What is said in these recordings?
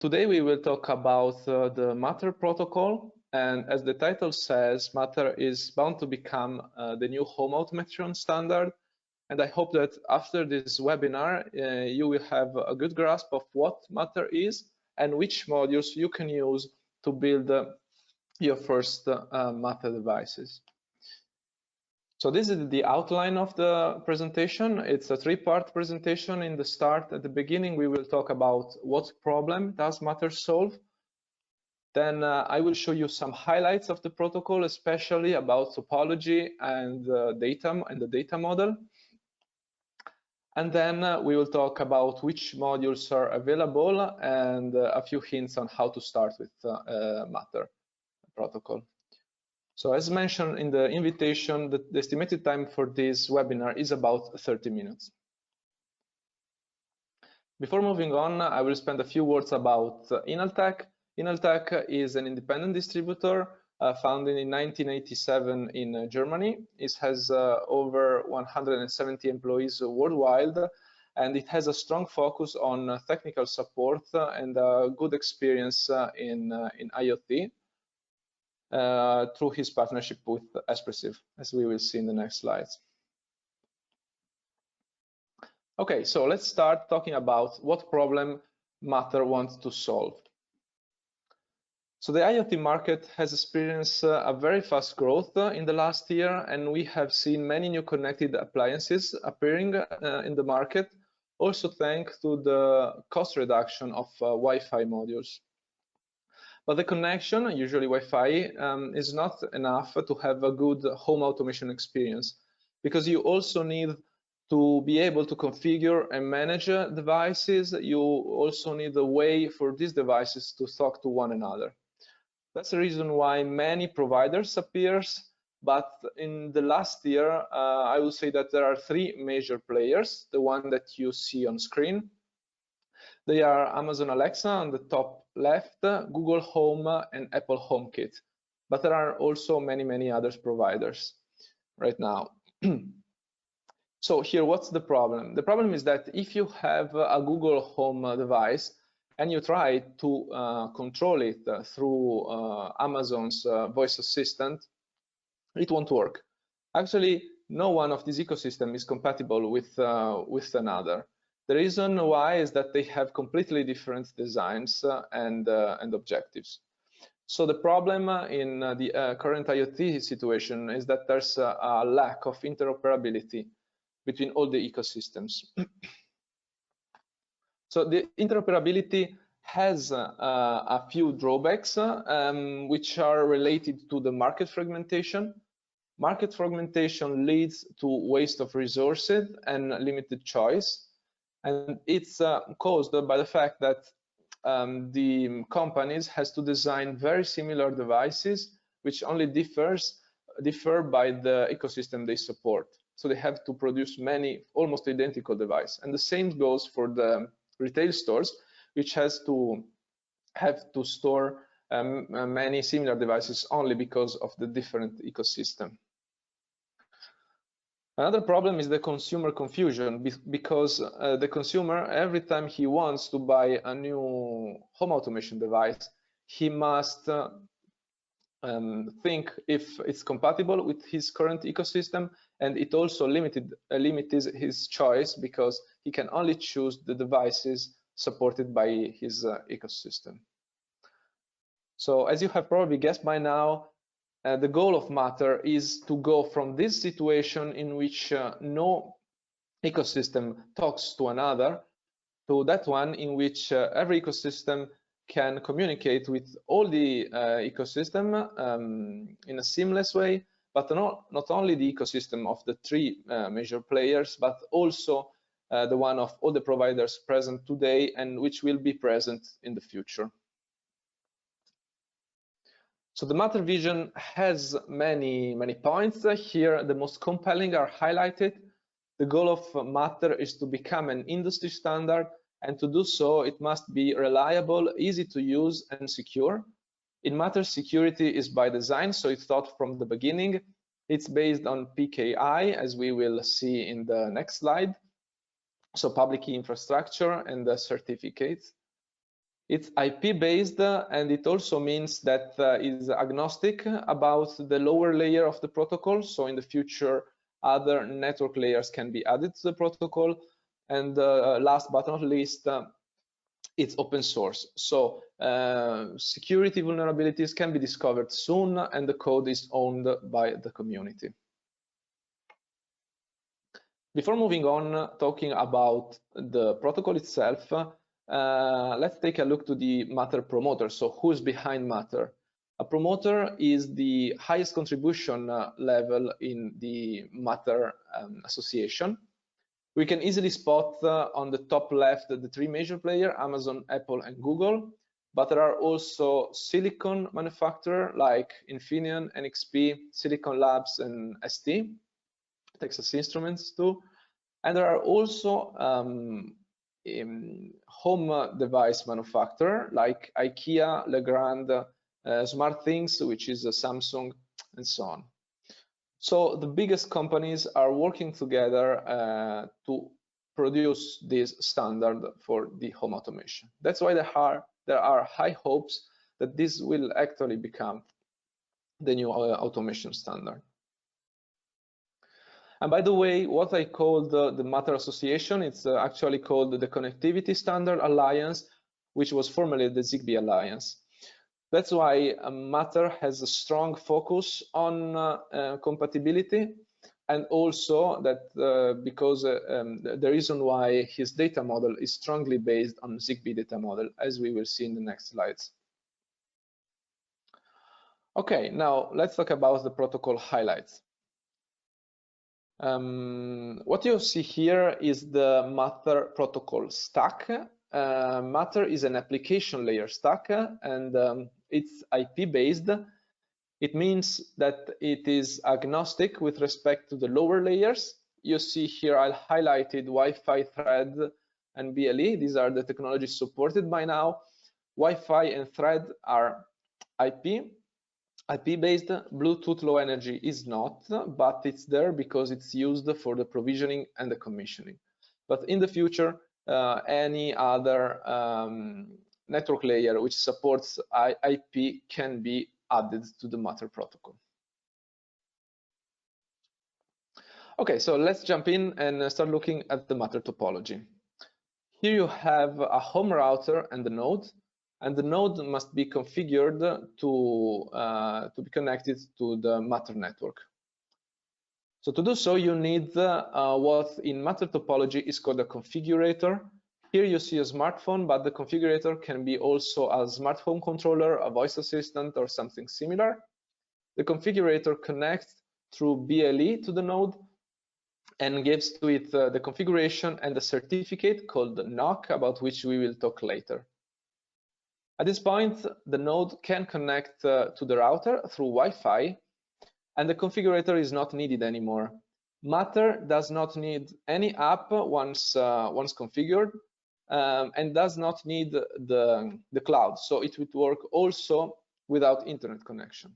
Today we will talk about the Matter protocol, and as the title says, Matter is bound to become the new home automation standard. And I hope that after this webinar, you will have a good grasp of what Matter is and which modules you can use to build your first Matter devices. So this is the outline of the presentation. It's a three-part presentation. In the start, at the beginning, we will talk about what problem does Matter solve. Then I will show you some highlights of the protocol, especially about topology and the data model. And then we will talk about which modules are available and a few hints on how to start with Matter protocol. So as mentioned in the invitation, the estimated time for this webinar is about 30 minutes. Before moving on, I will spend a few words about Ineltek. Ineltek is an independent distributor founded in 1987 in Germany. It has over 170 employees worldwide, and it has a strong focus on technical support and a good experience in IoT. Through his partnership with Espressif, as we will see in the next slides. Okay, so let's start talking about what problem Matter wants to solve. So the IoT market has experienced a very fast growth in the last year, and we have seen many new connected appliances appearing in the market, also thanks to the cost reduction of Wi-Fi modules. But the connection, usually Wi-Fi, is not enough to have a good home automation experience, because you also need to be able to configure and manage devices. You also need a way for these devices to talk to one another. That's the reason why many providers appears, but in the last year, I would say that there are three major players, the one that you see on screen. They are Amazon Alexa on the top left, Google Home, and Apple HomeKit. But there are also many other providers right now. So here, what's the problem? The problem is that if you have a Google Home device and you try to control it through Amazon's voice assistant, it won't work. Actually, no one of this ecosystem is compatible with another. The reason why is that they have completely different designs and objectives. So the problem in the current IoT situation is that there's a lack of interoperability between all the ecosystems. So the interoperability has a few drawbacks, which are related to the market fragmentation. Market fragmentation leads to waste of resources and limited choice. And it's caused by the fact that the companies has to design very similar devices, which only differ by the ecosystem they support. So they have to produce many almost identical devices. And the same goes for the retail stores, which have to store many similar devices only because of the different ecosystem. Another problem is the consumer confusion, because the consumer, every time he wants to buy a new home automation device, he must think if it's compatible with his current ecosystem, and it also limits his choice because he can only choose the devices supported by his ecosystem. So as you have probably guessed by now, the goal of Matter is to go from this situation in which no ecosystem talks to another to that one in which every ecosystem can communicate with all the ecosystem in a seamless way, but not only the ecosystem of the three major players, but also the one of all the providers present today and which will be present in the future. So the Matter vision has many points. Here, the most compelling are highlighted. The goal of Matter is to become an industry standard, and to do so, it must be reliable, easy to use, and secure. In Matter, security is by design, so it's thought from the beginning. It's based on PKI, as we will see in the next slide. So public key infrastructure and the certificates. It's IP based, and it also means that it's agnostic about the lower layer of the protocol. So in the future, other network layers can be added to the protocol. And last but not least, it's open source. So security vulnerabilities can be discovered soon, and the code is owned by the community. Before moving on, talking about the protocol itself, let's take a look to the Matter promoter. So who's behind Matter? A promoter is the highest contribution level in the Matter association. We can easily spot on the top left the three major players, Amazon, Apple, and Google, but there are also silicon manufacturers like Infineon, NXP, Silicon Labs, and ST, Texas Instruments too. And there are also home device manufacturer like IKEA, Legrand, SmartThings, which is Samsung, and so on. So the biggest companies are working together to produce this standard for the home automation. That's why there are high hopes that this will actually become the new automation standard. And by the way, what I called the Matter Association, it's actually called the Connectivity Standard Alliance, which was formerly the Zigbee Alliance. That's why Matter has a strong focus on compatibility, and also that because the reason why his data model is strongly based on Zigbee data model, as we will see in the next slides. Okay, now let's talk about the protocol highlights. What you see here is the Matter protocol stack. Matter is an application layer stack, and it's IP based. It means that it is agnostic with respect to the lower layers. You see here I highlighted Wi-Fi, Thread, and BLE. These are the technologies supported by now. Wi-Fi and Thread are IP based. Bluetooth Low Energy is not, but it's there because it's used for the provisioning and the commissioning. But in the future, any other network layer which supports IP can be added to the Matter protocol. Okay, so let's jump in and start looking at the Matter topology. Here you have a home router and the node, and the node must be configured to be connected to the Matter network. So to do so, you need what in Matter topology is called a configurator. Here you see a smartphone, but the configurator can be also a smart home controller, a voice assistant, or something similar. The configurator connects through BLE to the node and gives to it the configuration and the certificate called the NOC, about which we will talk later. At this point, the node can connect to the router through Wi-Fi, and the configurator is not needed anymore. Matter does not need any app once configured, and does not need the cloud, so it would work also without internet connection.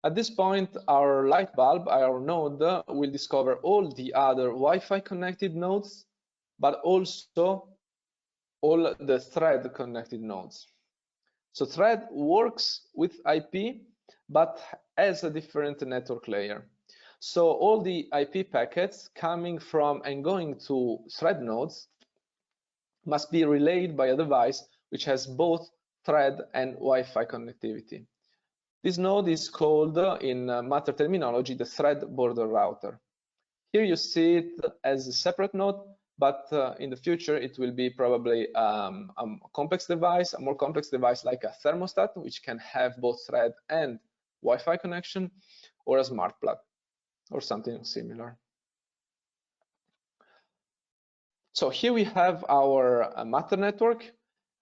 At this point, our light bulb, our node, will discover all the other Wi-Fi connected nodes, but also all the Thread connected nodes. So Thread works with IP, but as a different network layer. So all the IP packets coming from and going to Thread nodes must be relayed by a device which has both Thread and Wi-Fi connectivity. This node is called, in Matter terminology, the Thread border router. Here you see it as a separate node, but in the future it will be probably a complex device, a more complex device like a thermostat, which can have both Thread and Wi-Fi connection, or a smart plug, or something similar. So here we have our Matter network,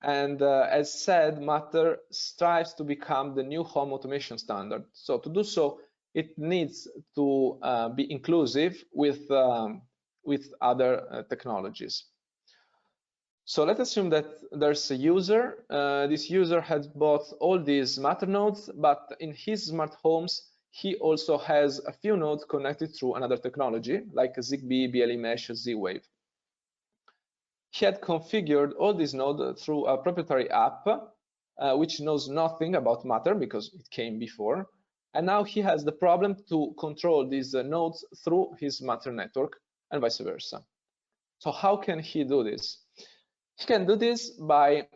and as said, Matter strives to become the new home automation standard. So to do so, it needs to be inclusive with other technologies. So let's assume that there's a user. This user has bought all these Matter nodes, but in his smart homes, he also has a few nodes connected through another technology, like Zigbee, BLE Mesh, Z-Wave. he had configured all these nodes through a proprietary app, which knows nothing about Matter because it came before. And now he has the problem to control these nodes through his Matter network and vice versa. So how can he do this? He can do this by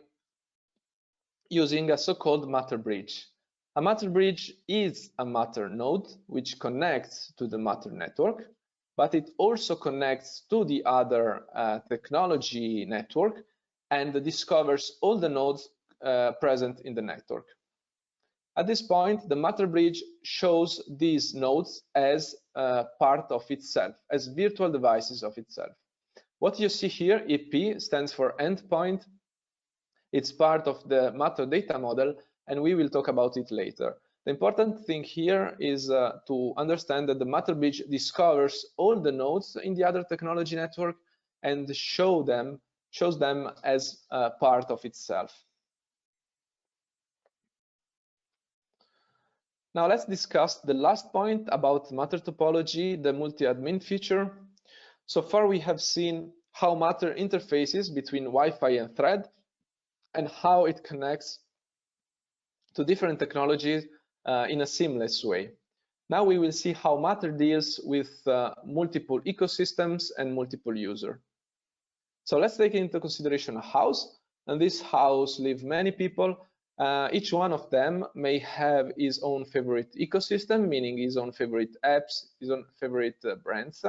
using a so-called Matter bridge. A Matter bridge is a Matter node which connects to the Matter network, but it also connects to the other technology network and discovers all the nodes present in the network. At this point, the Matter bridge shows these nodes as part of itself, as virtual devices of itself. What you see here, EP, stands for endpoint. It's part of the Matter data model, and we will talk about it later. The important thing here is to understand that the Matter bridge discovers all the nodes in the other technology network and shows them as part of itself. Now let's discuss the last point about Matter topology, the multi-admin feature. So far we have seen how Matter interfaces between Wi-Fi and Thread and how it connects to different technologies in a seamless way. Now we will see how Matter deals with multiple ecosystems and multiple users. So let's take into consideration a house, and this house live many people. Each one of them may have his own favorite ecosystem, meaning his own favorite apps, his own favorite brands.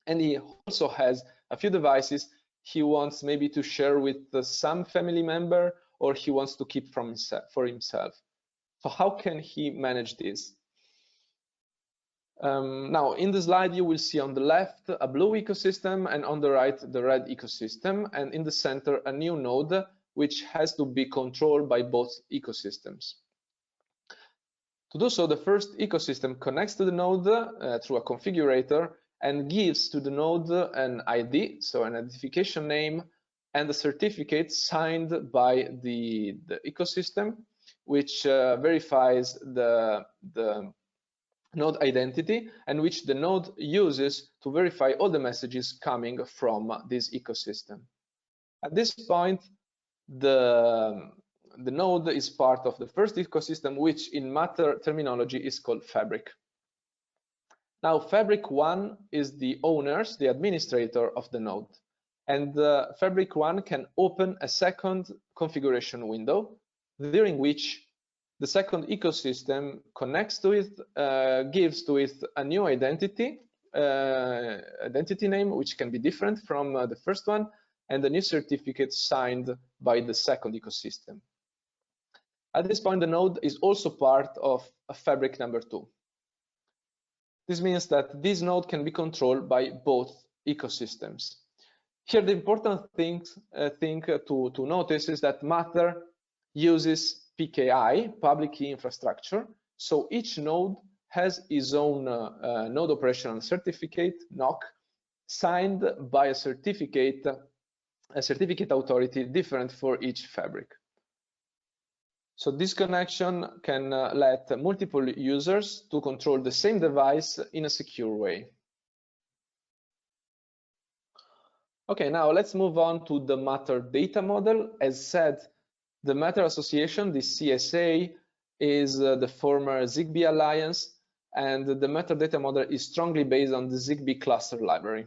And he also has a few devices he wants maybe to share with some family member, or he wants to keep for himself. So how can he manage this? Now, in the slide, you will see on the left a blue ecosystem, and on the right, the red ecosystem, and in the center, a new node, which has to be controlled by both ecosystems. To do so, the first ecosystem connects to the node through a configurator and gives to the node an ID, so an identification name, and a certificate signed by the ecosystem, which verifies the node identity, and which the node uses to verify all the messages coming from this ecosystem. At this point, the node is part of the first ecosystem, which in Matter terminology is called Fabric. Now, Fabric 1 is the owners, the administrator of the node. And Fabric 1 can open a second configuration window, during which the second ecosystem connects to it, gives to it a new identity name, which can be different from the first one, and a new certificate signed by the second ecosystem. At this point, the node is also part of a Fabric number 2. This means that this node can be controlled by both ecosystems. Here, the important thing to notice is that Matter uses PKI, public key infrastructure. So each node has its own node operational certificate, NOC, signed by a certificate authority different for each fabric. So this connection can let multiple users to control the same device in a secure way. Okay, now let's move on to the Matter data model. As said, the Matter Association, the CSA, is the former Zigbee Alliance, and the Matter data model is strongly based on the Zigbee cluster library.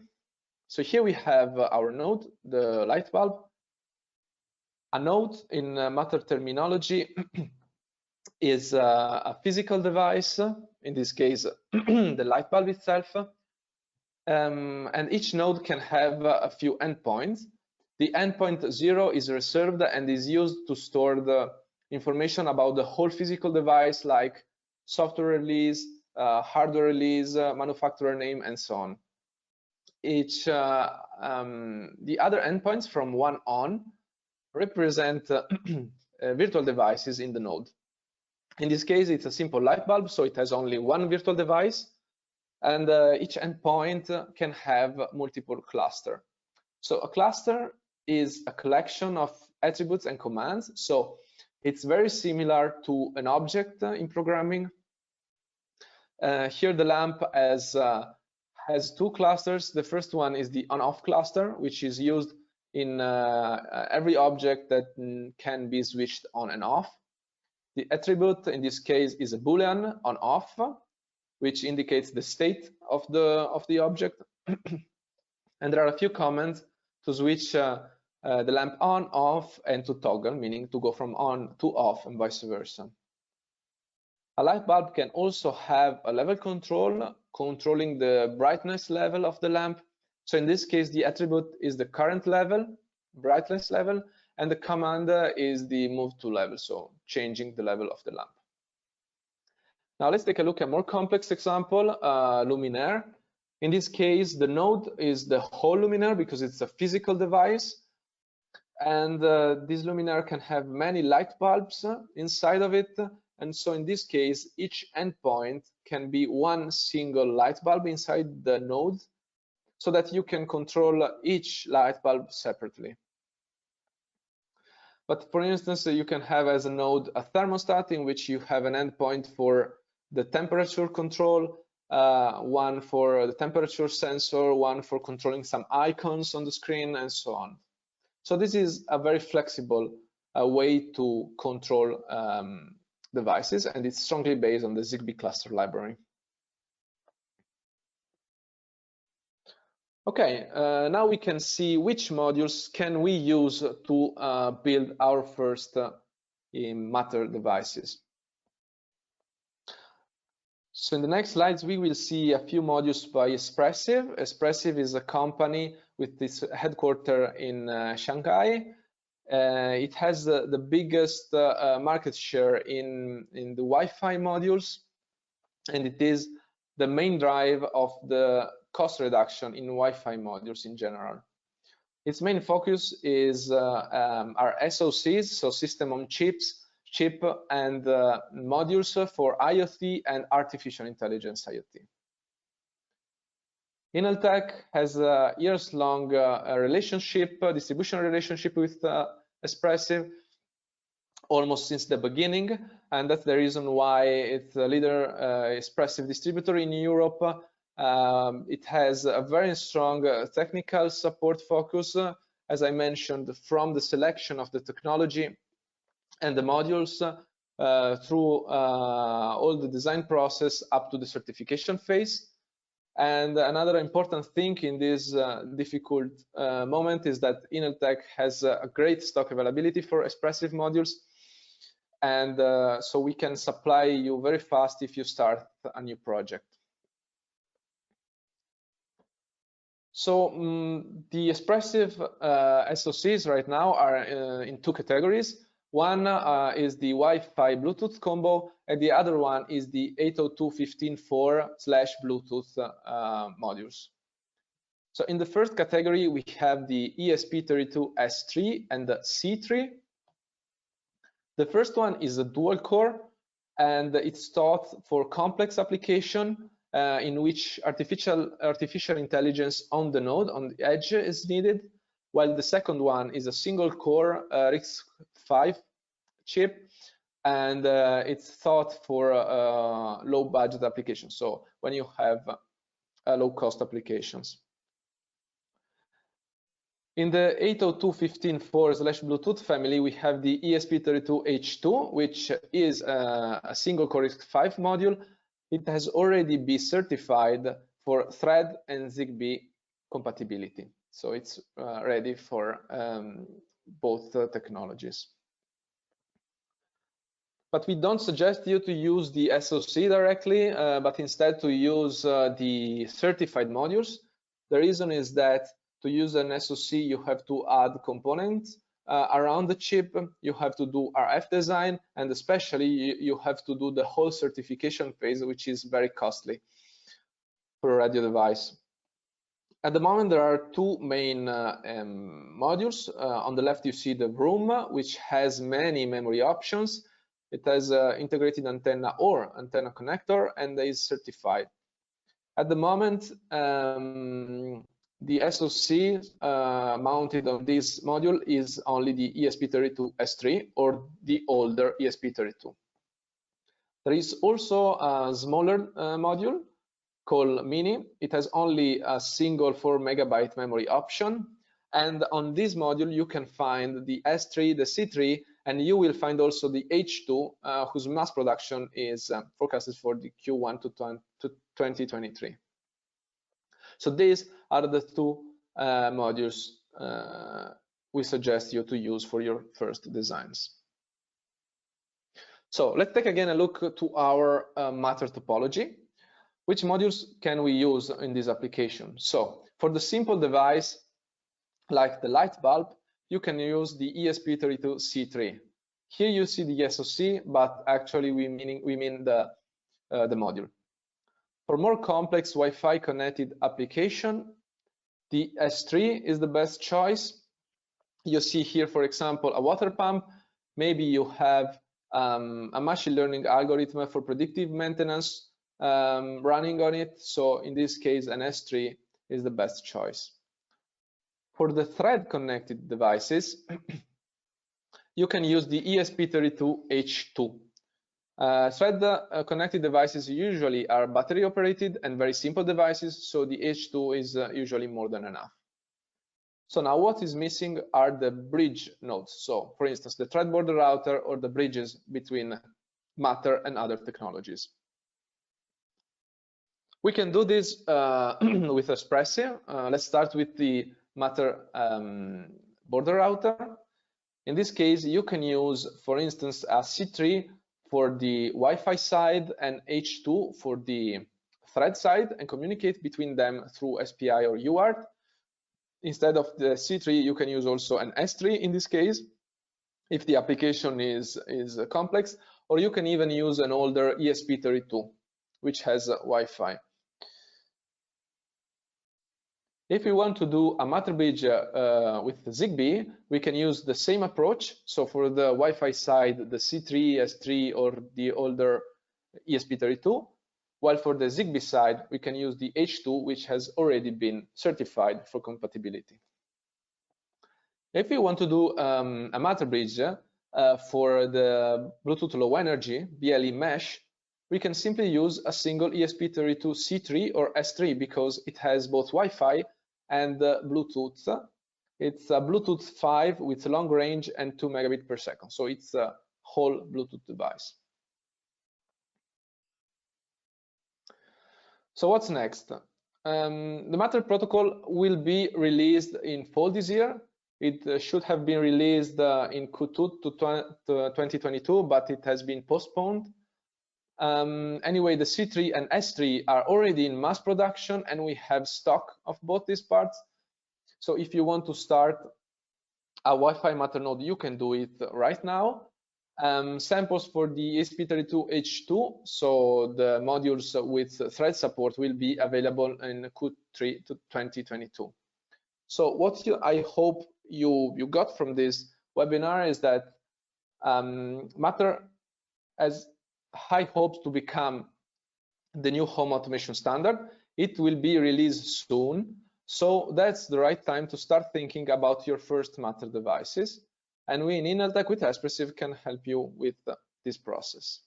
So here we have our node, the light bulb. A node in Matter terminology is a physical device, in this case, the light bulb itself. And each node can have a few endpoints. The endpoint 0 is reserved and is used to store the information about the whole physical device, like software release, hardware release, manufacturer name, and so on. The other endpoints from 1 on represent virtual devices in the node. In this case, it's a simple light bulb, so it has only one virtual device, and each endpoint can have multiple clusters. So a cluster is a collection of attributes and commands, so it's very similar to an object in programming. Here the lamp has two clusters. The first one is the on-off cluster, which is used in every object that can be switched on and off. The attribute in this case is a Boolean on off, which indicates the state of the object. And there are a few commands to switch the lamp on, off, and to toggle, meaning to go from on to off and vice versa. A light bulb can also have a level control, controlling the brightness level of the lamp. So in this case, the attribute is the current level, brightness level, and the command is the move to level, so changing the level of the lamp. Now let's take a look at a more complex example, luminaire. In this case, the node is the whole luminaire because it's a physical device. And this luminaire can have many light bulbs inside of it. And so in this case, each endpoint can be one single light bulb inside the node so that you can control each light bulb separately. But for instance, you can have as a node a thermostat in which you have an endpoint for the temperature control, one for the temperature sensor, one for controlling some icons on the screen, and so on. So this is a very flexible way to control devices, and it's strongly based on the Zigbee cluster library. Okay, now we can see which modules can we use to build our first Matter devices. So in the next slides, we will see a few modules by Espressif. Espressif is a company with its headquarters in Shanghai. It has the biggest market share in the Wi-Fi modules, and it is the main drive of the cost reduction in Wi-Fi modules in general. Its main focus is our SoCs, so system on chip and modules for IoT and artificial intelligence IoT. Ineltek has a years-long distribution relationship with Espressif, almost since the beginning, and that's the reason why it's a leader Espressif distributor in Europe. It has a very strong technical support focus, as I mentioned, from the selection of the technology and the modules through all the design process up to the certification phase. And another important thing in this difficult moment is that Ineltek has a great stock availability for Espressif modules, and so we can supply you very fast if you start a new project. So the Espressif SoCs right now are in two categories. One is the Wi-Fi Bluetooth combo, and the other one is the 802.15.4/Bluetooth modules. So in the first category, we have the ESP32-H3 and the C3. The first one is a dual core, and it's thought for complex application in which artificial intelligence on the node, on the edge, is needed, while the second one is a single core RISC-V chip, and it's thought for low budget applications, so when you have low cost applications. In the 802.15.4/Bluetooth family, we have the ESP32H2, which is a single core RISC-V module. It has already been certified for Thread and Zigbee compatibility, so it's ready for both technologies. But we don't suggest you to use the SoC directly, but instead to use the certified modules. The reason is that to use an SoC, you have to add components around the chip, you have to do RF design, and especially you have to do the whole certification phase, which is very costly for a radio device. At the moment, there are two main modules. On the left, you see the room, which has many memory options. It has integrated antenna or antenna connector, and is certified. At the moment, the SoC mounted on this module is only the ESP32H3 or the older ESP32. There is also a smaller module called Mini. It has only a single 4 MB memory option, And on this module, you can find the S3, the C3, and you will find also the H2, whose mass production is forecasted for the Q1 to 2023. So these are the two modules we suggest you to use for your first designs. So let's take again a look to our matter topology. Which modules can we use in this application? So for the simple device, like the light bulb, you can use the ESP32-C3. Here you see the SoC, but actually we mean the module. For more complex Wi-Fi connected application, the S3 is the best choice. You see here, for example, a water pump. Maybe you have a machine learning algorithm for predictive maintenance running on it. So in this case, an S3 is the best choice. For the thread connected devices, you can use the ESP32-H2. Thread connected devices usually are battery operated and very simple devices, so the H2 is usually more than enough. So now what is missing are the bridge nodes. So for instance, the thread border router or the bridges between Matter and other technologies. We can do this with Espressif. Let's start with the Matter border router. In this case, you can use, for instance, a C3 for the Wi-Fi side and H2 for the thread side and communicate between them through SPI or UART. Instead of the C3, you can use also an S3 in this case, if the application is complex, or you can even use an older ESP32, which has Wi-Fi. If we want to do a Matter bridge with Zigbee, we can use the same approach. So for the Wi-Fi side, the C3, S3, or the older ESP32, while for the Zigbee side, we can use the H2, which has already been certified for compatibility. If we want to do a Matter bridge for the Bluetooth Low Energy, BLE mesh, we can simply use a single ESP32-C3 or S3 because it has both Wi-Fi and Bluetooth. It's a Bluetooth 5 with long range and 2 megabits per second. So it's a whole Bluetooth device. So what's next? The Matter protocol will be released in fall this year. It should have been released in Q2 to 2022, but it has been postponed. Anyway, the C3 and S3 are already in mass production and we have stock of both these parts. So if you want to start a Wi-Fi Matter node, you can do it right now. Samples for the ESP32-H2, so the modules with thread support, will be available in Q3 to 2022. So what I hope you got from this webinar is that Matter has high hopes to become the new home automation standard. It will be released soon, so that's the right time to start thinking about your first Matter devices. And we in Ineltek with Espressif can help you with this process.